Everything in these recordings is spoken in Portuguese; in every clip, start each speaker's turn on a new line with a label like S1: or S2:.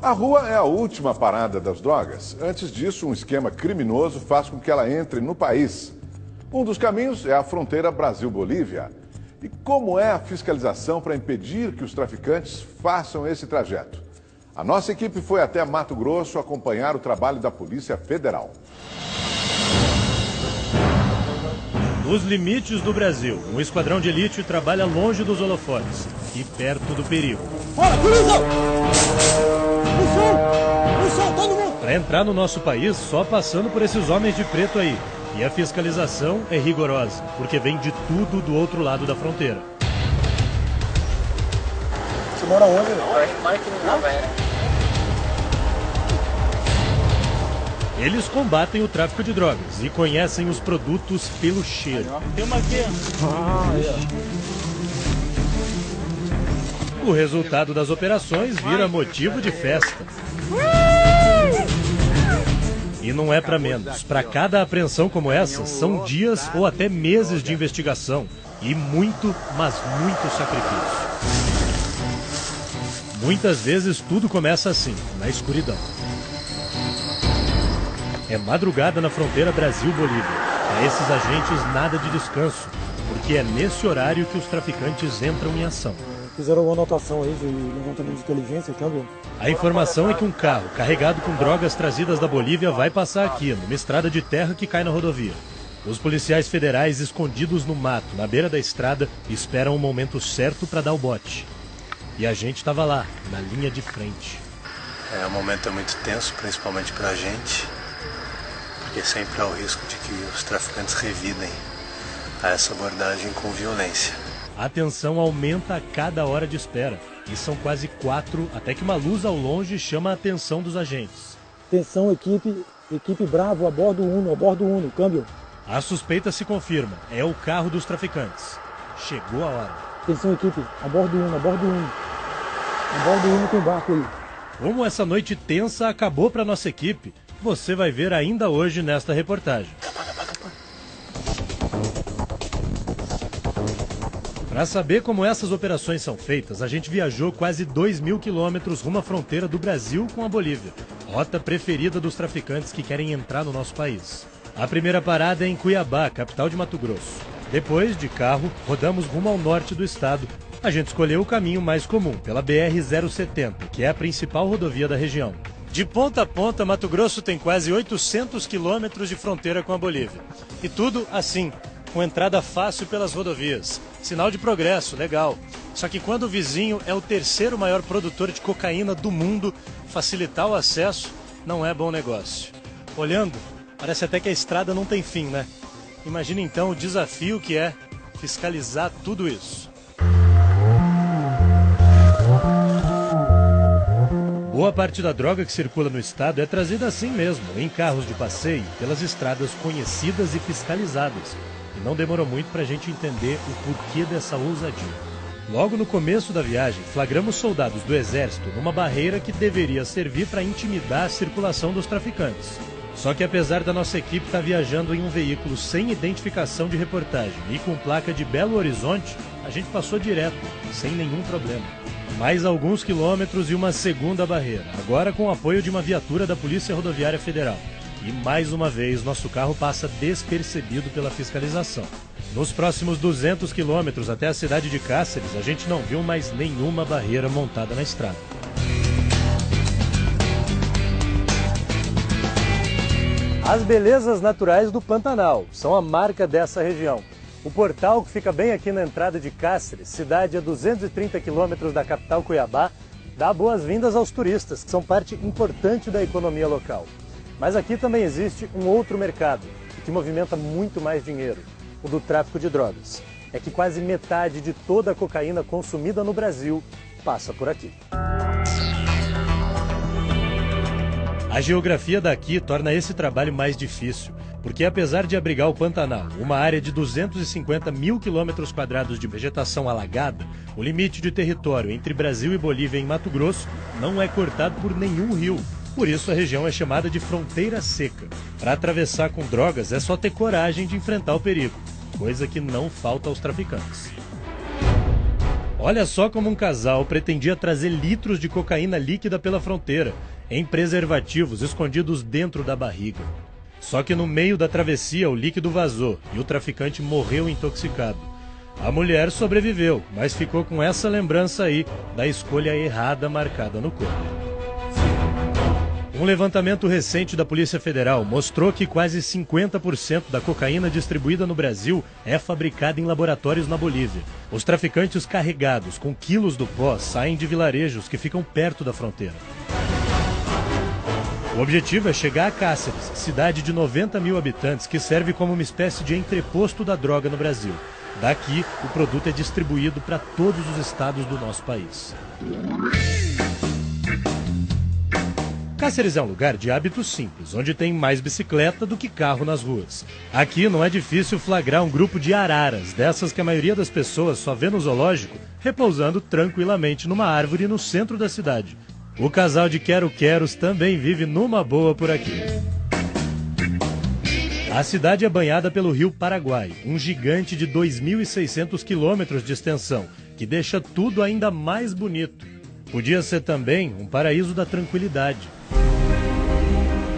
S1: A rua é a última parada das drogas. Antes disso, um esquema criminoso faz com que ela entre no país. Um dos caminhos é a fronteira Brasil-Bolívia. E como é a fiscalização para impedir que os traficantes façam esse trajeto? A nossa equipe foi até Mato Grosso acompanhar o trabalho da Polícia Federal.
S2: Nos limites do Brasil, um esquadrão de elite trabalha longe dos holofotes e perto do perigo.
S3: Bora, polícia! No chão, todo mundo!
S2: Para entrar no nosso país, só passando por esses homens de preto aí. E a fiscalização é rigorosa, porque vem de tudo do outro lado da fronteira.
S3: Você mora onde?
S4: Mora aqui no Primavera.
S2: Eles combatem o tráfico de drogas e conhecem os produtos pelo cheiro.
S4: Tem uma aqui.
S2: O resultado das operações vira motivo de festa. E não é para menos. Para cada apreensão como essa, são dias ou até meses de investigação. E muito, mas muito sacrifício. Muitas vezes tudo começa assim, na escuridão. É madrugada na fronteira Brasil-Bolívia. Para esses agentes, nada de descanso, porque é nesse horário que os traficantes entram em ação.
S3: Fizeram uma anotação aí de levantamento de inteligência, câmbio.
S2: A informação é que um carro carregado com drogas trazidas da Bolívia vai passar aqui, numa estrada de terra que cai na rodovia. Os policiais federais, escondidos no mato, na beira da estrada, esperam o momento certo para dar o bote. E a gente estava lá, na linha de frente.
S5: O momento é muito tenso, principalmente para a gente, porque sempre há o risco de que os traficantes revidem a essa abordagem com violência.
S2: A tensão aumenta a cada hora de espera. E são quase 4, até que uma luz ao longe chama a atenção dos agentes.
S3: Atenção, equipe Bravo, a bordo Uno, câmbio.
S2: A suspeita se confirma, é o carro dos traficantes. Chegou a hora.
S3: Atenção, equipe, a bordo Uno. A bordo Uno tem barco aí.
S2: Como essa noite tensa acabou para nossa equipe, você vai ver ainda hoje nesta reportagem. Para saber como essas operações são feitas, a gente viajou quase 2.000 quilômetros rumo à fronteira do Brasil com a Bolívia, rota preferida dos traficantes que querem entrar no nosso país. A primeira parada é em Cuiabá, capital de Mato Grosso. Depois, de carro, rodamos rumo ao norte do estado. A gente escolheu o caminho mais comum, pela BR-070, que é a principal rodovia da região. De ponta a ponta, Mato Grosso tem quase 800 quilômetros de fronteira com a Bolívia. E tudo assim, com entrada fácil pelas rodovias. Sinal de progresso, legal. Só que quando o vizinho é o terceiro maior produtor de cocaína do mundo, facilitar o acesso não é bom negócio. Olhando, parece até que a estrada não tem fim, né? Imagina então o desafio que é fiscalizar tudo isso. Boa parte da droga que circula no estado é trazida assim mesmo, em carros de passeio, pelas estradas conhecidas e fiscalizadas. E não demorou muito para a gente entender o porquê dessa ousadia. Logo no começo da viagem, flagramos soldados do Exército numa barreira que deveria servir para intimidar a circulação dos traficantes. Só que apesar da nossa equipe estar viajando em um veículo sem identificação de reportagem e com placa de Belo Horizonte, a gente passou direto, sem nenhum problema. Mais alguns quilômetros e uma segunda barreira, agora com o apoio de uma viatura da Polícia Rodoviária Federal. E mais uma vez, nosso carro passa despercebido pela fiscalização. Nos próximos 200 quilômetros até a cidade de Cáceres, a gente não viu mais nenhuma barreira montada na estrada. As belezas naturais do Pantanal são a marca dessa região. O portal, que fica bem aqui na entrada de Cáceres, cidade a 230 quilômetros da capital Cuiabá, dá boas-vindas aos turistas, que são parte importante da economia local. Mas aqui também existe um outro mercado, que movimenta muito mais dinheiro, o do tráfico de drogas. É que quase metade de toda a cocaína consumida no Brasil passa por aqui. A geografia daqui torna esse trabalho mais difícil, porque apesar de abrigar o Pantanal, uma área de 250 mil quilômetros quadrados de vegetação alagada, o limite de território entre Brasil e Bolívia em Mato Grosso não é cortado por nenhum rio. Por isso a região é chamada de fronteira seca. Para atravessar com drogas é só ter coragem de enfrentar o perigo, coisa que não falta aos traficantes. Olha só como um casal pretendia trazer litros de cocaína líquida pela fronteira, em preservativos escondidos dentro da barriga. Só que no meio da travessia o líquido vazou e o traficante morreu intoxicado. A mulher sobreviveu, mas ficou com essa lembrança aí da escolha errada marcada no corpo. Um levantamento recente da Polícia Federal mostrou que quase 50% da cocaína distribuída no Brasil é fabricada em laboratórios na Bolívia. Os traficantes carregados com quilos do pó saem de vilarejos que ficam perto da fronteira. O objetivo é chegar a Cáceres, cidade de 90 mil habitantes que serve como uma espécie de entreposto da droga no Brasil. Daqui, o produto é distribuído para todos os estados do nosso país. Cáceres é um lugar de hábitos simples, onde tem mais bicicleta do que carro nas ruas. Aqui não é difícil flagrar um grupo de araras, dessas que a maioria das pessoas só vê no zoológico, repousando tranquilamente numa árvore no centro da cidade. O casal de quero-queros também vive numa boa por aqui. A cidade é banhada pelo rio Paraguai, um gigante de 2.600 quilômetros de extensão, que deixa tudo ainda mais bonito. Podia ser também um paraíso da tranquilidade.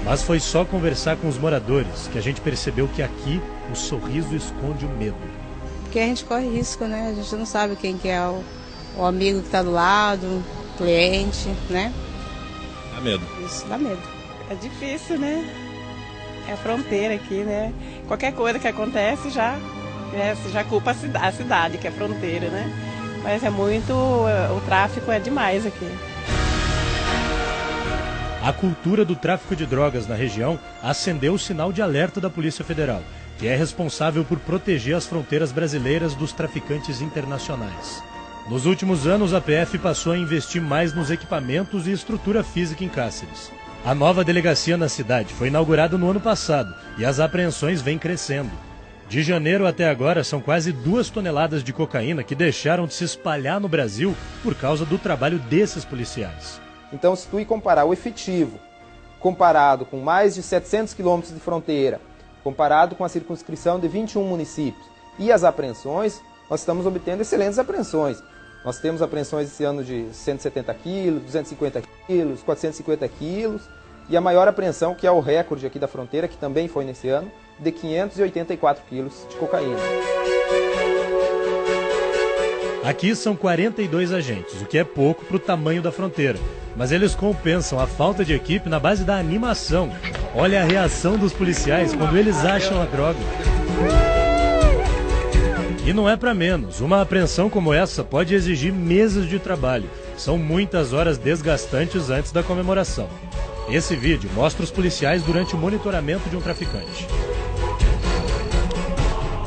S2: Mas foi só conversar com os moradores que a gente percebeu que aqui o sorriso esconde o medo.
S6: Porque a gente corre risco, né? A gente não sabe quem que é o amigo que está do lado, o cliente, né?
S7: Dá medo.
S6: Isso dá medo.
S8: É difícil, né? É a fronteira aqui, né? Qualquer coisa que acontece já culpa a cidade, que é a fronteira, né? Mas é muito... o tráfico é demais aqui.
S2: A cultura do tráfico de drogas na região acendeu o sinal de alerta da Polícia Federal, que é responsável por proteger as fronteiras brasileiras dos traficantes internacionais. Nos últimos anos, a PF passou a investir mais nos equipamentos e estrutura física em Cáceres. A nova delegacia na cidade foi inaugurada no ano passado e as apreensões vêm crescendo. De janeiro até agora, são quase 2 toneladas de cocaína que deixaram de se espalhar no Brasil por causa do trabalho desses policiais.
S9: Então, se tu ir comparar o efetivo, comparado com mais de 700 quilômetros de fronteira, comparado com a circunscrição de 21 municípios e as apreensões, nós estamos obtendo excelentes apreensões. Nós temos apreensões esse ano de 170 quilos, 250 quilos, 450 quilos, e a maior apreensão, que é o recorde aqui da fronteira, que também foi nesse ano, de 584 quilos de cocaína.
S2: Aqui são 42 agentes, o que é pouco para o tamanho da fronteira. Mas eles compensam a falta de equipe na base da animação. Olha a reação dos policiais quando eles acham a droga. E não é para menos. Uma apreensão como essa pode exigir meses de trabalho. São muitas horas desgastantes antes da comemoração. Esse vídeo mostra os policiais durante o monitoramento de um traficante.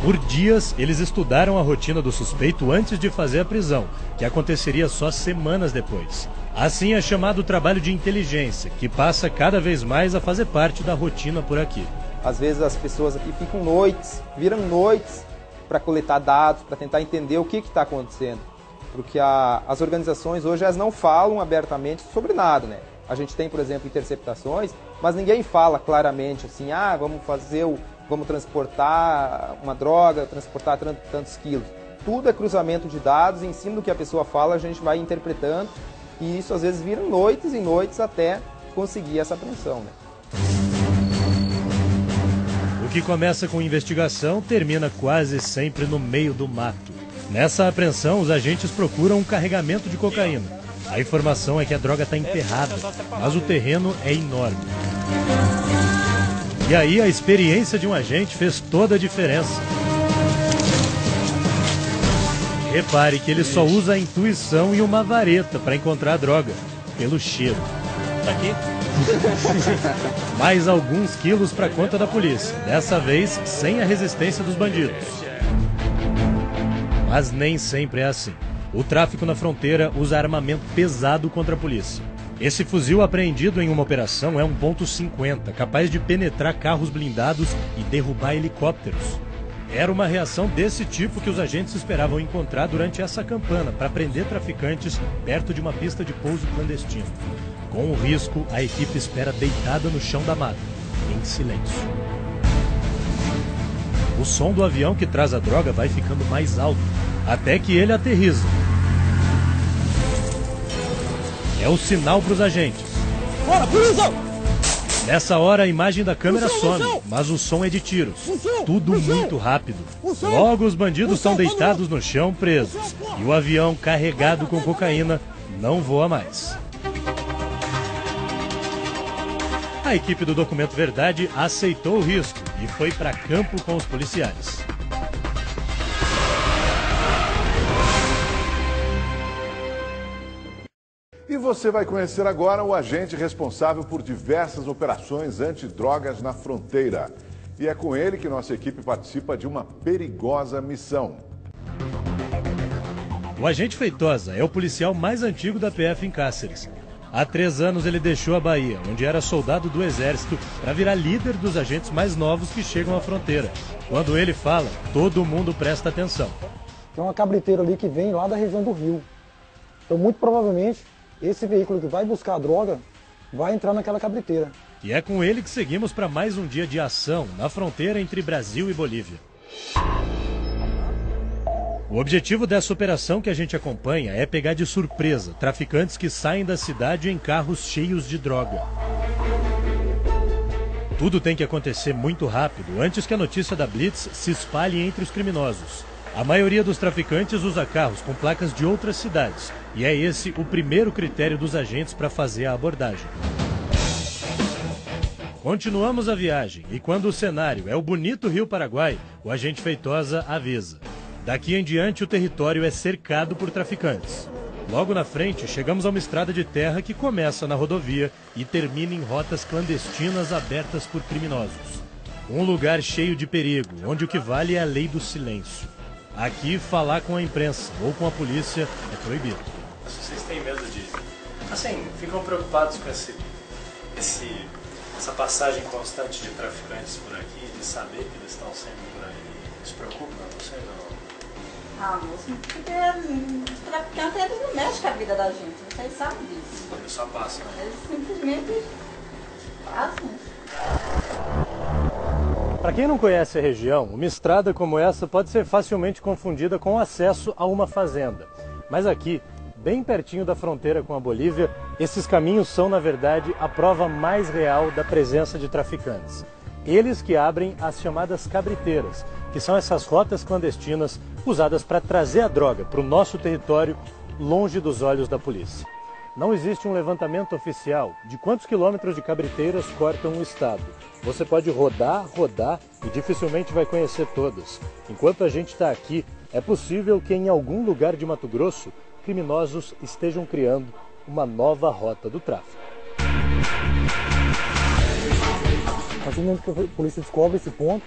S2: Por dias, eles estudaram a rotina do suspeito antes de fazer a prisão, que aconteceria só semanas depois. Assim é chamado o trabalho de inteligência, que passa cada vez mais a fazer parte da rotina por aqui.
S9: Às vezes as pessoas aqui ficam noites, viram noites para coletar dados, para tentar entender o que está acontecendo. Porque as organizações hoje elas não falam abertamente sobre nada, né? A gente tem, por exemplo, interceptações, mas ninguém fala claramente assim, vamos transportar uma droga, transportar tantos quilos. Tudo é cruzamento de dados, em cima do que a pessoa fala a gente vai interpretando, e isso às vezes vira noites e noites até conseguir essa apreensão, né?
S2: O que começa com investigação termina quase sempre no meio do mato. Nessa apreensão, os agentes procuram um carregamento de cocaína. A informação é que a droga está enterrada, mas o terreno é enorme. E aí a experiência de um agente fez toda a diferença. Repare que ele só usa a intuição e uma vareta para encontrar a droga, pelo cheiro.
S7: Tá aqui?
S2: Mais alguns quilos para conta da polícia, dessa vez sem a resistência dos bandidos. Mas nem sempre é assim. O tráfico na fronteira usa armamento pesado contra a polícia. Esse fuzil apreendido em uma operação é um .50, capaz de penetrar carros blindados e derrubar helicópteros. Era uma reação desse tipo que os agentes esperavam encontrar durante essa campana para prender traficantes perto de uma pista de pouso clandestino. Com o risco, a equipe espera deitada no chão da mata, em silêncio. O som do avião que traz a droga vai ficando mais alto, até que ele aterriza. é o sinal para os agentes.
S3: Bora, polícia!
S2: Nessa hora a imagem da câmera some, mas o som é de tiros. Tudo muito rápido. Logo os bandidos são deitados no chão presos. E o avião carregado com cocaína não voa mais. A equipe do Documento Verdade aceitou o risco e foi para campo com os policiais.
S1: E você vai conhecer agora o agente responsável por diversas operações antidrogas na fronteira. E é com ele que nossa equipe participa de uma perigosa missão.
S2: O agente Feitosa é o policial mais antigo da PF em Cáceres. Há 3 anos ele deixou a Bahia, onde era soldado do Exército, para virar líder dos agentes mais novos que chegam à fronteira. Quando ele fala, todo mundo presta atenção.
S3: Tem uma cabriteira ali que vem lá da região do Rio. Então, muito provavelmente, esse veículo que vai buscar a droga vai entrar naquela cabriteira.
S2: E é com ele que seguimos para mais um dia de ação na fronteira entre Brasil e Bolívia. O objetivo dessa operação que a gente acompanha é pegar de surpresa traficantes que saem da cidade em carros cheios de droga. Tudo tem que acontecer muito rápido antes que a notícia da Blitz se espalhe entre os criminosos. A maioria dos traficantes usa carros com placas de outras cidades, e é esse o primeiro critério dos agentes para fazer a abordagem. Continuamos a viagem, e quando o cenário é o bonito Rio Paraguai, o agente Feitosa avisa. Daqui em diante o território é cercado por traficantes. Logo na frente, chegamos a uma estrada de terra que começa na rodovia e termina em rotas clandestinas abertas por criminosos. Um lugar cheio de perigo, onde o que vale é a lei do silêncio. Aqui, falar com a imprensa ou com a polícia é proibido.
S7: Vocês têm medo de... Assim, ficam preocupados com essa passagem constante de traficantes por aqui, de saber que eles estão sempre por aí. Isso preocupa você, não?
S10: Ah, moço, porque os traficantes, eles não mexem com a vida da gente, vocês sabem disso.
S7: Eles só passam, né?
S10: Eles simplesmente passam.
S2: Para quem não conhece a região, uma estrada como essa pode ser facilmente confundida com acesso a uma fazenda. Mas aqui, bem pertinho da fronteira com a Bolívia, esses caminhos são, na verdade, a prova mais real da presença de traficantes. Eles que abrem as chamadas cabriteiras, que são essas rotas clandestinas usadas para trazer a droga para o nosso território, longe dos olhos da polícia. Não existe um levantamento oficial de quantos quilômetros de cabriteiras cortam o estado. Você pode rodar e dificilmente vai conhecer todas. Enquanto a gente está aqui, é possível que em algum lugar de Mato Grosso, criminosos estejam criando uma nova rota do tráfico.
S3: A partir do momento que a polícia descobre esse ponto,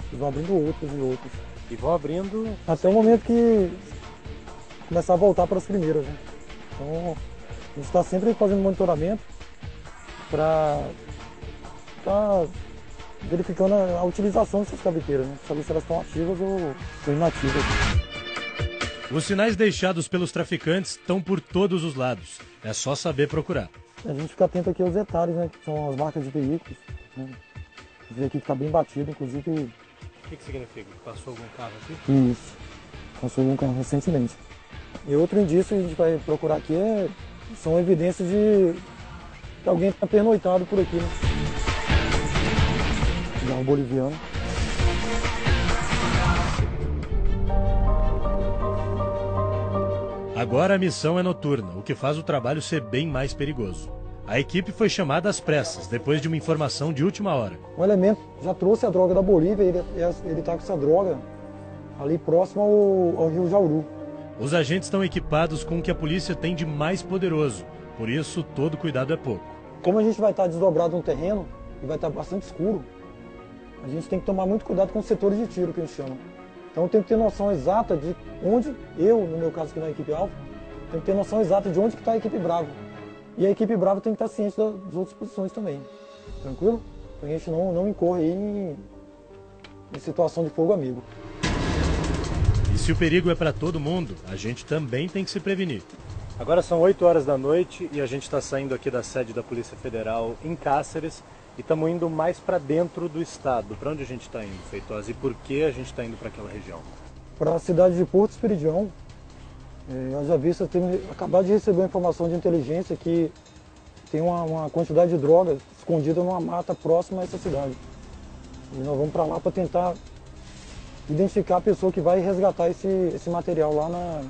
S3: eles vão abrindo outros e outros.
S2: E vão abrindo...
S3: Até o momento que começar a voltar para as primeiras, né? Então, a gente está sempre fazendo monitoramento para estar verificando a utilização dessas cabriteiras, né? Saber se elas estão ativas ou inativas.
S2: Os sinais deixados pelos traficantes estão por todos os lados. É só saber procurar.
S3: A gente fica atento aqui aos detalhes, né? Que são as marcas de veículos, né? Vê aqui que está bem batido, inclusive...
S2: O que significa? Passou algum carro aqui?
S3: Isso. Passou algum carro recentemente. E outro indício que a gente vai procurar aqui são evidências de que alguém está pernoitado por aqui, né? Um boliviano.
S2: Agora a missão é noturna, o que faz o trabalho ser bem mais perigoso. A equipe foi chamada às pressas, depois de uma informação de última hora.
S3: Um elemento já trouxe a droga da Bolívia e ele está com essa droga ali próximo ao Rio Jauru.
S2: Os agentes estão equipados com o que a polícia tem de mais poderoso, por isso todo cuidado é pouco.
S3: Como a gente vai estar desdobrado no terreno e vai estar bastante escuro, a gente tem que tomar muito cuidado com os setores de tiro que a gente chama. Então tem que ter noção exata de onde, no meu caso aqui na equipe Alfa, tem que ter noção exata de onde está a equipe Bravo. E a equipe Bravo tem que estar ciente das outras posições também. Tranquilo? Para a gente não incorrer aí em situação de fogo amigo.
S2: E se o perigo é para todo mundo, a gente também tem que se prevenir. Agora são 8 horas da noite e a gente está saindo aqui da sede da Polícia Federal em Cáceres e estamos indo mais para dentro do estado. Para onde a gente está indo, Feitosa? E por que a gente está indo para aquela região?
S3: Para a cidade de Porto Esperidião, Haja vista acabado de receber uma informação de inteligência que tem uma quantidade de drogas escondida numa mata próxima a essa cidade. E nós vamos para lá para tentar identificar a pessoa que vai resgatar esse material lá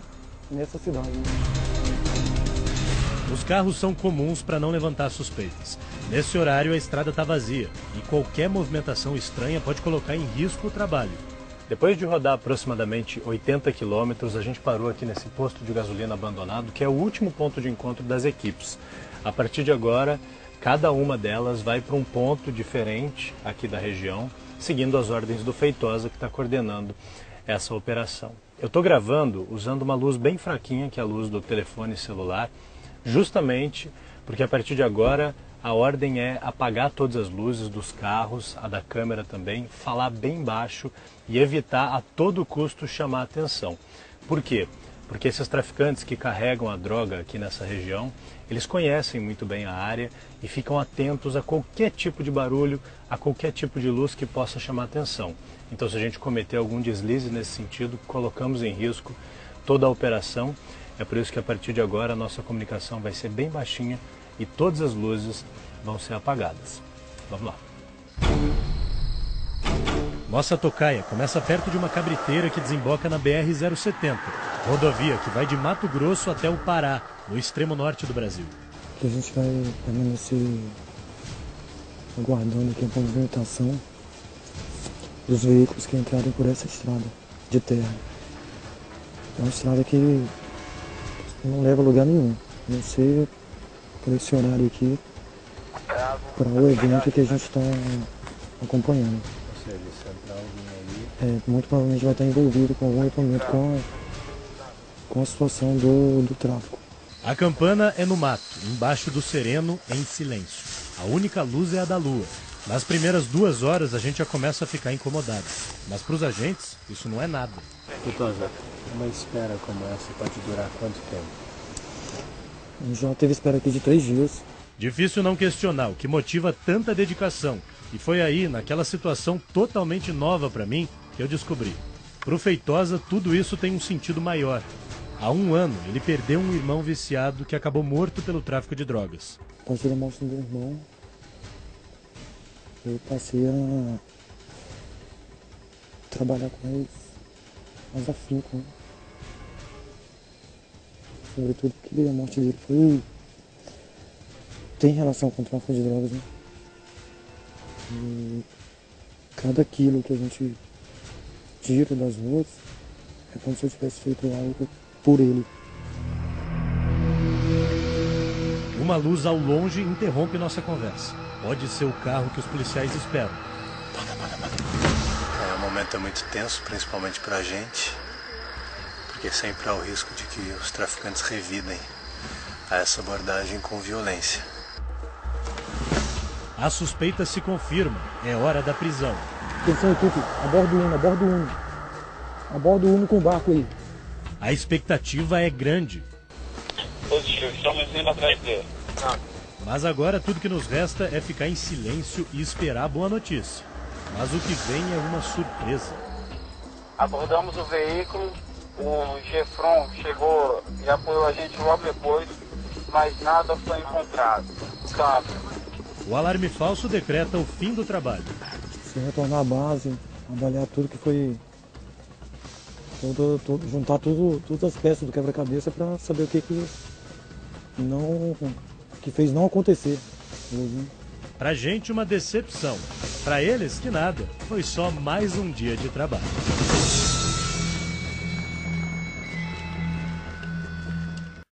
S3: nessa cidade.
S2: Os carros são comuns para não levantar suspeitas. Nesse horário a estrada está vazia e qualquer movimentação estranha pode colocar em risco o trabalho. Depois de rodar aproximadamente 80 quilômetros, a gente parou aqui nesse posto de gasolina abandonado, que é o último ponto de encontro das equipes. A partir de agora, cada uma delas vai para um ponto diferente aqui da região, seguindo as ordens do Feitosa, que está coordenando essa operação. Eu estou gravando usando uma luz bem fraquinha, que é a luz do telefone celular, justamente porque a partir de agora a ordem é apagar todas as luzes dos carros, a da câmera também, falar bem baixo e evitar a todo custo chamar a atenção. Por quê? Porque esses traficantes que carregam a droga aqui nessa região, eles conhecem muito bem a área e ficam atentos a qualquer tipo de barulho, a qualquer tipo de luz que possa chamar a atenção. Então, se a gente cometer algum deslize nesse sentido, colocamos em risco toda a operação. É por isso que a partir de agora a nossa comunicação vai ser bem baixinha e todas as luzes vão ser apagadas. Vamos lá. Nossa tocaia começa perto de uma cabriteira que desemboca na BR-070, rodovia que vai de Mato Grosso até o Pará, no extremo norte do Brasil.
S3: A gente vai permanecer aguardando aqui a movimentação dos veículos que entrarem por essa estrada de terra. É uma estrada que não leva a lugar nenhum, a não ser por esse horário aqui, para o evento que a gente está acompanhando.
S7: Ou seja, se entrar alguém aí...
S3: Muito provavelmente vai estar envolvido com algum equipamento com a situação do tráfico.
S2: A campana é no mato, embaixo do sereno, em silêncio. A única luz é a da lua. Nas primeiras 2 horas a gente já começa a ficar incomodado. Mas para os agentes, isso não é nada.
S7: Feitosa, uma espera como essa pode durar quanto tempo?
S3: A gente já teve espera aqui de 3 dias.
S2: Difícil não questionar o que motiva tanta dedicação. E foi aí, naquela situação totalmente nova para mim, que eu descobri. Para o Feitosa, tudo isso tem um sentido maior. Há 1 ano, ele perdeu um irmão viciado que acabou morto pelo tráfico de drogas.
S3: A partir da morte do meu irmão, eu passei a trabalhar com mais afinco, né? Sobretudo porque a morte dele tem relação com o tráfico de drogas, né? E cada quilo que a gente tira das ruas é como se eu tivesse feito algo por ele.
S2: Uma luz ao longe interrompe nossa conversa. Pode ser o carro que os policiais esperam.
S5: O momento é muito tenso, principalmente pra gente, porque sempre há o risco de que os traficantes revidem a essa abordagem com violência.
S2: A suspeita se confirma. É hora da prisão.
S3: Atenção, equipe. Aborda o Uno, aborda o Uno. Aborda o Uno com o barco aí.
S2: A expectativa é grande.
S11: Positivo, estamos indo atrás dele.
S2: Mas agora tudo que nos resta é ficar em silêncio e esperar a boa notícia. Mas o que vem é uma surpresa.
S11: Abordamos o veículo, o Gefron chegou e apoiou a gente logo depois, mas nada foi encontrado. Sabe?
S2: O alarme falso decreta o fim do trabalho.
S3: Se retornar à base, avaliar tudo que foi... juntar todas as peças do quebra-cabeça para saber o que fez não acontecer.
S2: Pra gente uma decepção. Pra eles que nada. Foi só mais um dia de trabalho.